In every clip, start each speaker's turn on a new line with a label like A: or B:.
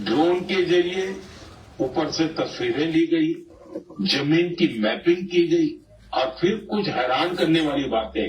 A: Drone के जरिए ऊपर से तस्वीरें ली गई, जमीन की मैपिंग की गई और फिर कुछ हैरान करने वाली बातें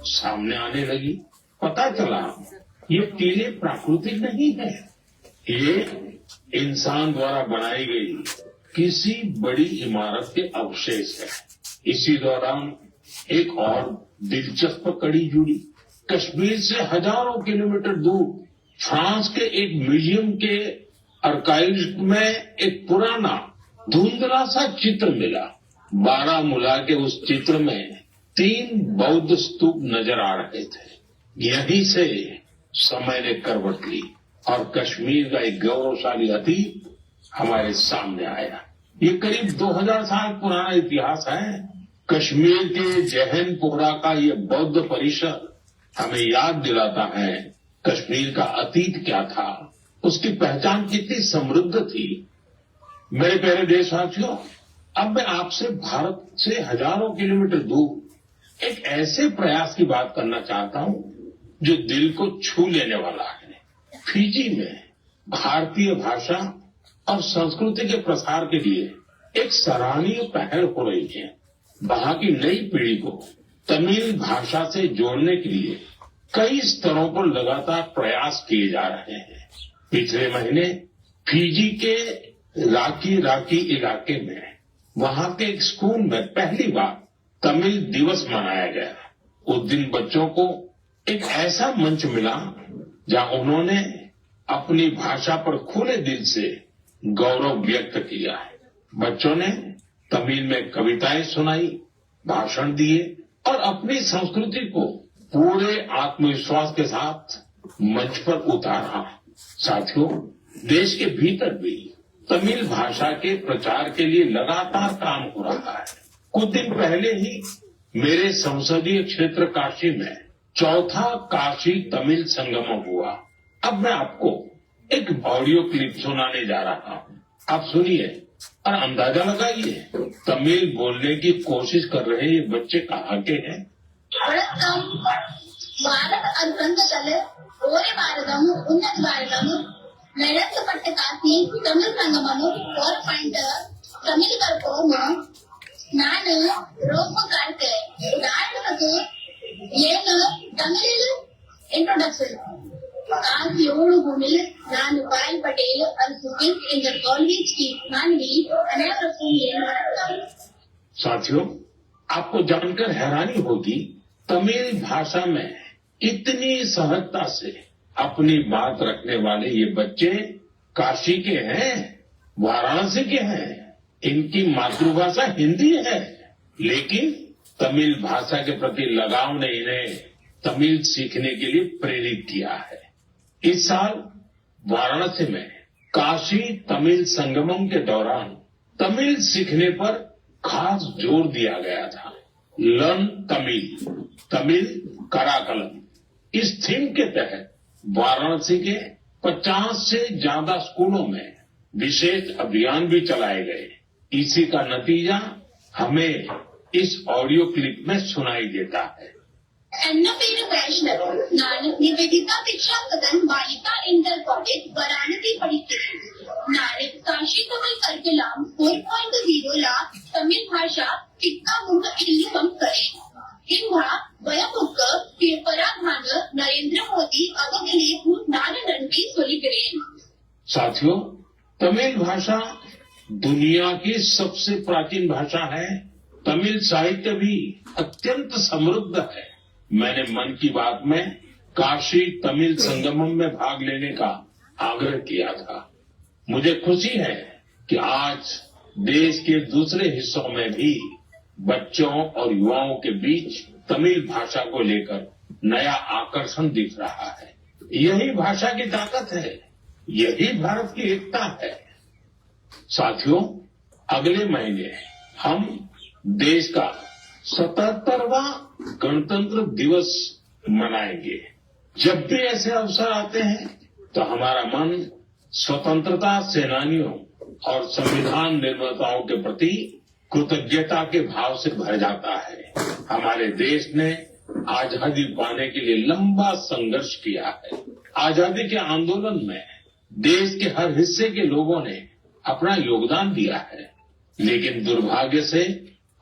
A: सामने आने लगी। पता चला ये टीले प्राकृतिक नहीं है, ये इंसान द्वारा बनाई गई किसी बड़ी इमारत के अवशेष है। इसी दौरान एक और दिलचस्प कड़ी जुड़ी। कश्मीर से हजारों किलोमीटर दूर फ्रांस के एक म्यूजियम के आर्काइव में एक पुराना धुंधला सा चित्र मिला। बारामूला के उस चित्र में 3 बौद्ध स्तूप नजर आ रहे थे। यहीं से समय ने करवट ली और कश्मीर का एक गौरवशाली अतीत हमारे सामने आया। ये करीब 2000 साल पुराना इतिहास है। कश्मीर के जहनपोरा का ये बौद्ध परिसर हमें याद दिलाता है कश्मीर का अतीत क्या था, उसकी पहचान कितनी समृद्ध थी। मेरे प्यारे देशवासियों, अब मैं आपसे भारत से हजारों किलोमीटर दूर एक ऐसे प्रयास की बात करना चाहता हूं जो दिल को छू लेने वाला है। फिजी में भारतीय भाषा और संस्कृति के प्रसार के लिए एक सराहनीय पहल हो रही है। वहां की नई पीढ़ी को तमिल भाषा से जोड़ने के लिए कई स्तरों पर लगातार प्रयास किए जा रहे हैं। पिछले महीने फिजी के राकी इलाके में वहां के एक स्कूल में पहली बार तमिल दिवस मनाया गया। उस दिन बच्चों को एक ऐसा मंच मिला जहां उन्होंने अपनी भाषा पर खुले दिल से गौरव व्यक्त किया। बच्चों ने तमिल में कविताएं सुनाई, भाषण दिए और अपनी संस्कृति को पूरे आत्मविश्वास के साथ मंच पर उतारा। साथियों, देश के भीतर भी तमिल भाषा के प्रचार के लिए लगातार काम हो रहा है। कुछ दिन पहले ही मेरे संसदीय क्षेत्र काशी में 4था काशी तमिल संगमम हुआ। अब मैं आपको एक ऑडियो क्लिप सुनाने जा रहा हूं। आप सुनिए और अंदाजा लगाइए तमिल बोलने की कोशिश कर रहे ये बच्चे कहाँ के हैं।
B: भारत अनुबंधकल ओरे भारतम उन्नत भारतम ನಡೆಸಲ್ಪಟ್ಟ ಕಾಶಿ ತಮಿಳ್ ಸಂಗಮನು 4 ತಮಿಳ್ ಕರ್ಕೋಮು ನಾನು ರೋಪ ಕಾರ್ತೆ ನಾಟಕಕ್ಕೆ ಏನು ತಮಿಳ್ ಇಂಟ್ರೊಡಕ್ಷನ್ काशी ओळू भूमि ನಾನು पायल पटेल और सुकिंग इंटर कॉलेज की मानवी अनाथ।
A: साथियों, आपको जानकर हैरानी होगी तमिल भाषा में इतनी सहजता से अपनी बात रखने वाले ये बच्चे काशी के हैं, वाराणसी के हैं। इनकी मातृभाषा हिंदी है, लेकिन तमिल भाषा के प्रति लगाव ने इन्हें तमिल सीखने के लिए प्रेरित किया है। इस साल वाराणसी में काशी तमिल संगमम के दौरान तमिल सीखने पर खास जोर दिया गया था। लर्न तमिल, तमिल कराकलम, इस थीम के तहत वाराणसी के 50 से ज्यादा स्कूलों में विशेष अभियान भी चलाए गए। इसी का नतीजा हमें इस ऑडियो क्लिप में सुनाई देता है।
B: पेरू वैष्णव नान निवेदिता दीक्षा कदन बालिका इंटर कॉलेज वाराणसी पढ़ी। नान काशी तमिल कर्कलाम 4.0 ला तमिल भाषा टिक्का मुंग इल्ली कम करे इंघा वयमुक पराधान नरेंद्र मोदी अवगलेहू नान नंदी सोलिगरे।
A: साथियों, तमिल भाषा दुनिया की सबसे प्राचीन भाषा है। तमिल साहित्य भी अत्यंत समृद्ध है। मैंने मन की बात में काशी तमिल संगमम में भाग लेने का आग्रह किया था। मुझे खुशी है कि आज देश के दूसरे हिस्सों में भी बच्चों और युवाओं के बीच तमिल भाषा को लेकर नया आकर्षण दिख रहा है। यही भाषा की ताकत है, यही भारत की एकता है। साथियों, अगले महीने हम देश का 77वां गणतंत्र दिवस मनाएंगे। जब भी ऐसे अवसर आते हैं तो हमारा मन स्वतंत्रता सेनानियों और संविधान निर्माताओं के प्रति कृतज्ञता के भाव से भर जाता है। हमारे देश ने आजादी पाने के लिए लंबा संघर्ष किया है। आजादी के आंदोलन में देश के हर हिस्से के लोगों ने अपना योगदान दिया है, लेकिन दुर्भाग्य से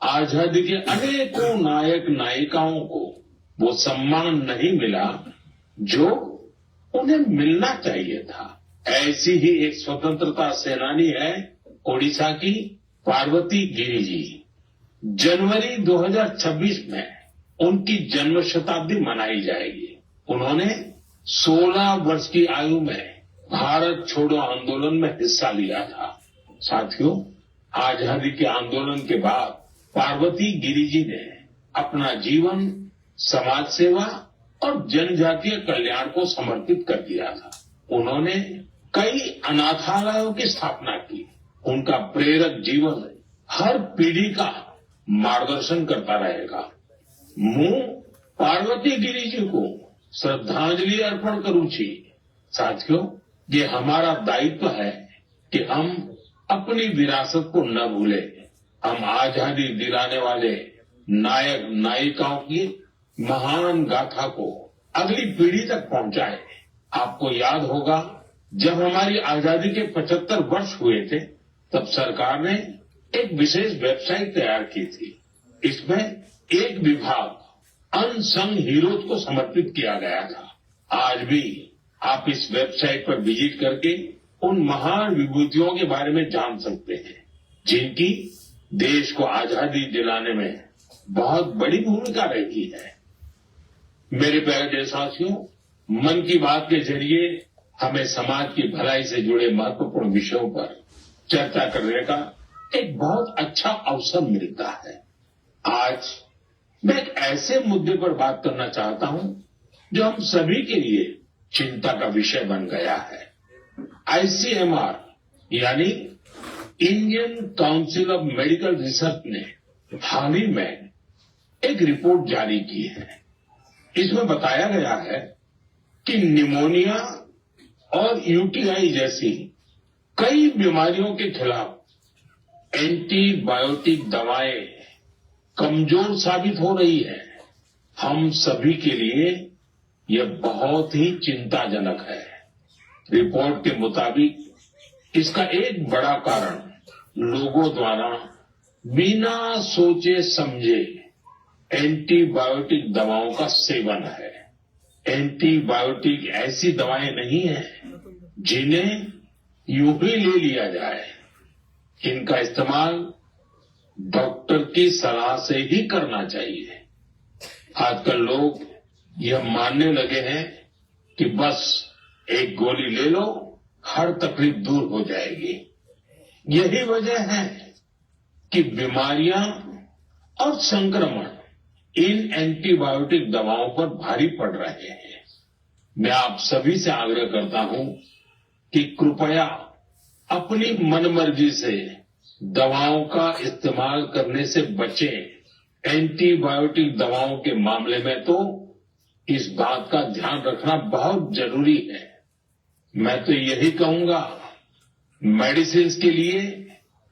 A: आजादी के अनेकों नायक नायिकाओं को वो सम्मान नहीं मिला जो उन्हें मिलना चाहिए था। ऐसी ही एक स्वतंत्रता सेनानी है ओडिशा की पार्वती गिरि जी। जनवरी 2026 में उनकी जन्म शताब्दी मनाई जाएगी। उन्होंने 16 वर्ष की आयु में भारत छोड़ो आंदोलन में हिस्सा लिया था। साथियों, आजादी के आंदोलन के बाद पार्वती गिरि जी ने अपना जीवन समाज सेवा और जनजातीय कल्याण को समर्पित कर दिया था। उन्होंने कई अनाथालयों की स्थापना की। उनका प्रेरक जीवन हर पीढ़ी का मार्गदर्शन करता रहेगा। मैं पार्वती गिरि जी को श्रद्धांजलि अर्पण करूं छी। साथियों, ये हमारा दायित्व है कि हम अपनी विरासत को न भूलें। हम आजादी दिलाने वाले नायक नायिकाओं की महान गाथा को अगली पीढ़ी तक पहुंचाएं। आपको याद होगा, जब हमारी आजादी के 75 वर्ष हुए थे, तब सरकार ने एक विशेष वेबसाइट तैयार की थी। इसमें एक विभाग अनसंग हीरोज को समर्पित किया गया था। आज भी आप इस वेबसाइट पर विजिट करके उन महान विभूतियों के बारे में जान सकते हैं, जिनकी देश को आजादी दिलाने में बहुत बड़ी भूमिका रही है। मेरे प्यारे देशवासियों, मन की बात के जरिए हमें समाज की भलाई से जुड़े महत्वपूर्ण विषयों पर चर्चा करने का एक बहुत अच्छा अवसर मिलता है। आज मैं एक ऐसे मुद्दे पर बात करना चाहता हूं जो हम सभी के लिए चिंता का विषय बन गया है। ICMR यानी Indian council of medical research ने हाल ही में एक रिपोर्ट जारी की है। इसमें बताया गया है कि निमोनिया और यूटीआई जैसी कई बीमारियों के खिलाफ एंटीबायोटिक दवाएं कमजोर साबित हो रही है। हम सभी के लिए यह बहुत ही चिंताजनक है। रिपोर्ट के मुताबिक इसका एक बड़ा कारण लोगों द्वारा बिना सोचे समझे एंटीबायोटिक दवाओं का सेवन है। एंटीबायोटिक ऐसी दवाएं नहीं है जिन्हें यूं ही ले लिया जाए। इनका इस्तेमाल डॉक्टर की सलाह से ही करना चाहिए। आजकल लोग यह मानने लगे हैं कि बस एक गोली ले लो, हर तकलीफ दूर हो जाएगी। यही वजह है कि बीमारियां और संक्रमण इन एंटीबायोटिक दवाओं पर भारी पड़ रहे हैं। मैं आप सभी से आग्रह करता हूं कि कृपया अपनी मनमर्जी से दवाओं का इस्तेमाल करने से बचें। एंटीबायोटिक दवाओं के मामले में तो इस बात का ध्यान रखना बहुत जरूरी है। मैं तो यही कहूंगा, मेडिसिन के लिए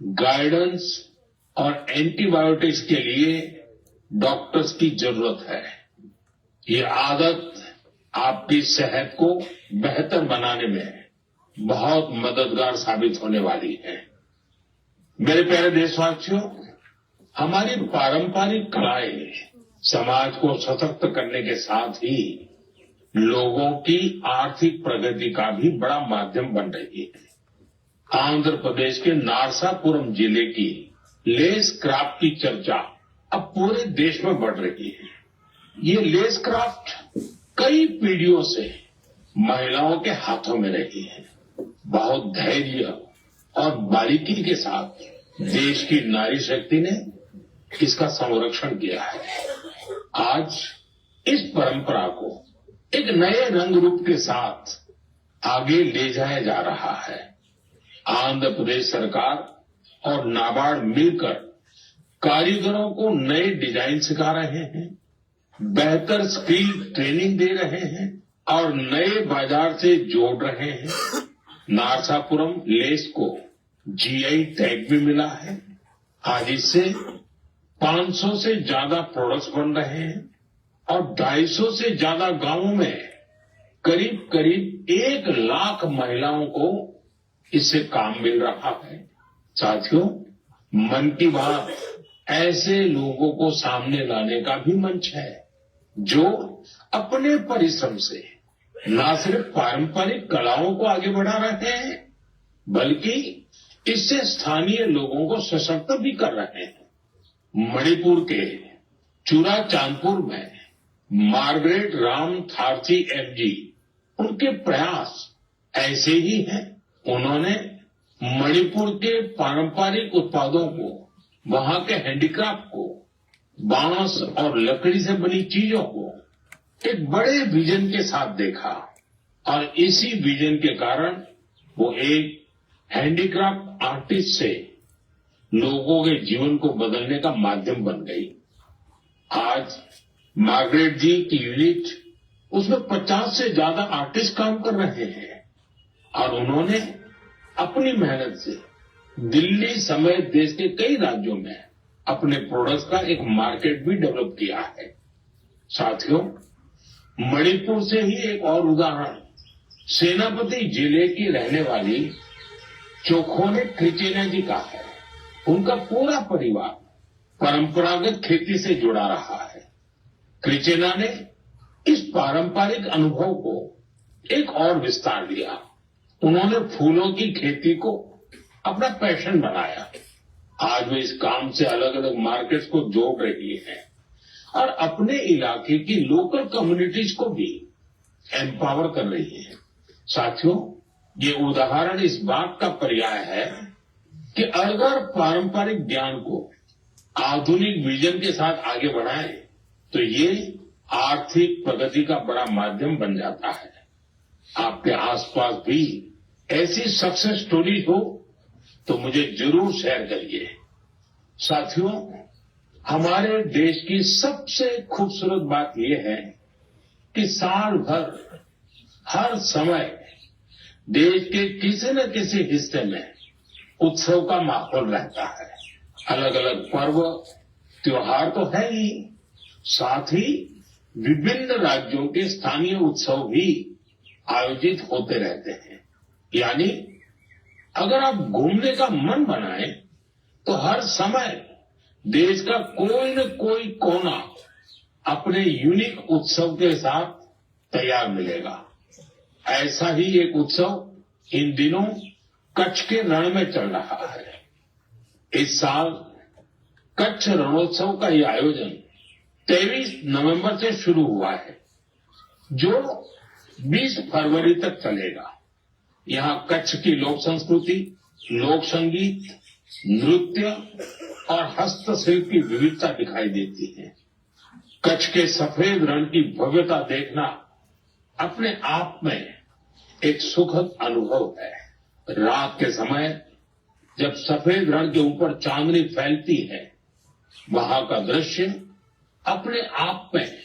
A: गाइडेंस और एंटीबायोटिक्स के लिए डॉक्टर्स की जरूरत है। ये आदत आपकी सेहत को बेहतर बनाने में बहुत मददगार साबित होने वाली है। मेरे प्यारे देशवासियों, हमारी पारंपरिक कलाएं समाज को सशक्त करने के साथ ही लोगों की आर्थिक प्रगति का भी बड़ा माध्यम बन रही है। आंध्र प्रदेश के नारसापुरम जिले की लेस क्राफ्ट की चर्चा अब पूरे देश में बढ़ रही है। ये लेस क्राफ्ट कई पीढ़ियों से महिलाओं के हाथों में रही है। बहुत धैर्य और बारीकी के साथ देश की नारी शक्ति ने इसका संरक्षण किया है। आज इस परंपरा को एक नए रंग रूप के साथ आगे ले जाया जा रहा है। आंध्र प्रदेश सरकार और नाबार्ड मिलकर कारीगरों को नए डिजाइन सिखा रहे हैं, बेहतर स्किल ट्रेनिंग दे रहे हैं और नए बाजार से जोड़ रहे हैं। नारसापुरम लेस को जीआई टैग भी मिला है। आज इससे 500 से ज्यादा प्रोडक्ट्स बन रहे हैं और 250 से ज्यादा गांवों में करीब करीब 1 लाख महिलाओं को इससे काम मिल रहा है। साथियों, मन की बात ऐसे लोगों को सामने लाने का भी मंच है जो अपने परिश्रम से न सिर्फ पारंपरिक कलाओं को आगे बढ़ा रहे हैं, बल्कि इससे स्थानीय लोगों को सशक्त भी कर रहे हैं। मणिपुर के चुराचांदपुर में मार्गरेट राम थारची एफजी, उनके प्रयास ऐसे ही हैं। उन्होंने मणिपुर के पारंपरिक उत्पादों को, वहां के हैंडीक्राफ्ट को, बांस और लकड़ी से बनी चीजों को एक बड़े विजन के साथ देखा और इसी विजन के कारण वो एक हैंडीक्राफ्ट आर्टिस्ट से लोगों के जीवन को बदलने का माध्यम बन गई। आज मार्गरेट जी की यूनिट, उसमें 50 से ज्यादा आर्टिस्ट काम कर रहे हैं और उन्होंने अपनी मेहनत से दिल्ली समेत देश के कई राज्यों में अपने प्रोडक्ट्स का एक मार्केट भी डेवलप किया है। साथियों, मणिपुर से ही एक और उदाहरण सेनापति जिले की रहने वाली चोखोने ट्रिचेना जी का है। उनका पूरा परिवार परंपरागत खेती से जुड़ा रहा है। ट्रिचेना ने इस पारंपरिक अनुभव को एक और विस्तार दिया। उन्होंने फूलों की खेती को अपना पैशन बनाया। आज वे इस काम से अलग अलग मार्केट्स को जोड़ रही है और अपने इलाके की लोकल कम्युनिटीज को भी एम्पावर कर रही है। साथियों, ये उदाहरण इस बात का पर्याय है कि अगर पारंपरिक ज्ञान को आधुनिक विजन के साथ आगे बढ़ाएं तो ये आर्थिक प्रगति का बड़ा माध्यम बन जाता है। आपके आसपास भी ऐसी सक्सेस स्टोरी हो तो मुझे जरूर शेयर करिए। साथियों, हमारे देश की सबसे खूबसूरत बात यह है कि साल भर हर समय देश के किसी न किसी हिस्से में उत्सव का माहौल रहता है। अलग अलग पर्व त्योहार तो है ही, साथ ही विभिन्न राज्यों के स्थानीय उत्सव भी आयोजित होते रहते हैं। यानी अगर आप घूमने का मन बनाएं तो हर समय देश का कोई न कोई कोना अपने यूनिक उत्सव के साथ तैयार मिलेगा। ऐसा ही एक उत्सव इन दिनों कच्छ के रण में चल रहा है। इस साल कच्छ रणोत्सव का ये आयोजन 23 नवंबर से शुरू हुआ है, जो 20 फरवरी तक चलेगा। यहाँ कच्छ की लोक संस्कृति, लोक संगीत, नृत्य और हस्तशिल्प की विविधता दिखाई देती है। कच्छ के सफेद रण की भव्यता देखना अपने आप में एक सुखद अनुभव है। रात के समय जब सफेद रण के ऊपर चांदनी फैलती है, वहां का दृश्य अपने आप में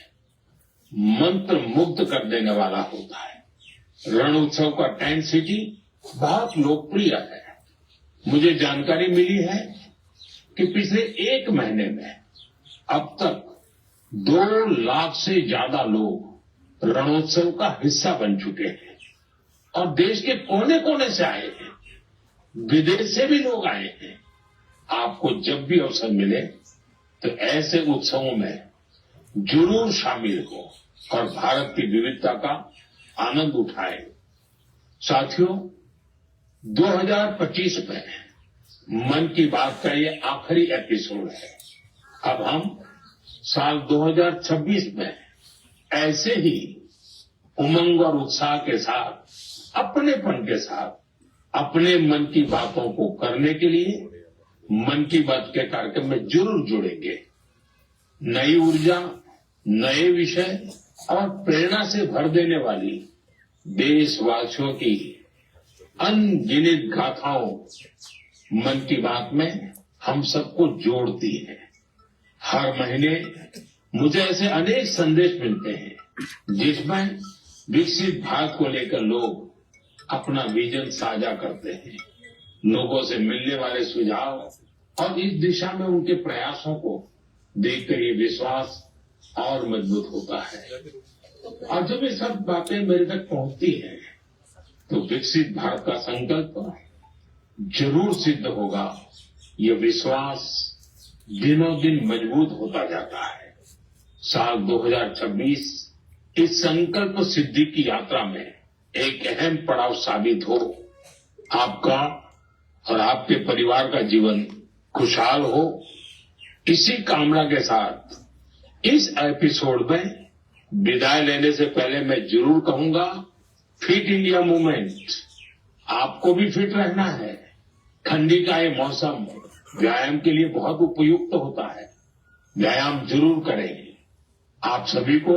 A: मंत्र मुग्ध कर देने वाला होता है। रण उत्सव का टेंट सिटी बहुत लोकप्रिय है। मुझे जानकारी मिली है कि पिछले 1 महीने में अब तक 2 लाख से ज्यादा लोग रणोत्सव का हिस्सा बन चुके हैं और देश के कोने कोने से आए हैं, विदेश से भी लोग आए हैं। आपको जब भी अवसर मिले तो ऐसे उत्सवों में जरूर शामिल हो और भारत की विविधता का आनंद उठाएं। साथियों, 2025 में मन की बात का ये आखिरी एपिसोड है। अब हम साल 2026 में ऐसे ही उमंग और उत्साह के साथ, अपनेपन के साथ अपने मन की बातों को करने के लिए मन की बात के कार्यक्रम में जरूर जुड़ेंगे। नई ऊर्जा, नए विषय और प्रेरणा से भर देने वाली देशवासियों की अनगिनत गाथाओं मन की बात में हम सबको जोड़ती है। हर महीने मुझे ऐसे अनेक संदेश मिलते हैं जिसमें विकसित भारत को लेकर लोग अपना विजन साझा करते हैं। लोगों से मिलने वाले सुझाव और इस दिशा में उनके प्रयासों को देखकर ये विश्वास और मजबूत होता है। और जब ये सब बातें मेरे तक पहुंचती हैं तो विकसित भारत का संकल्प जरूर सिद्ध होगा। ये विश्वास दिनों दिन मजबूत होता जाता है। साल 2026 इस संकल्प सिद्धि की यात्रा में एक अहम पड़ाव साबित हो। आपका और आपके परिवार का जीवन खुशहाल हो, इसी कामना के साथ इस एपिसोड में विदाई लेने से पहले मैं जरूर कहूंगा, फिट इंडिया मूवमेंट, आपको भी फिट रहना है। ठंडी का ये मौसम व्यायाम के लिए बहुत उपयुक्त होता है। व्यायाम जरूर करें। आप सभी को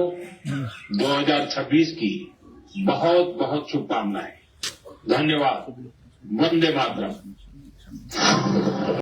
A: 2026 की बहुत बहुत शुभकामनाएं। धन्यवाद। वंदे मातरम।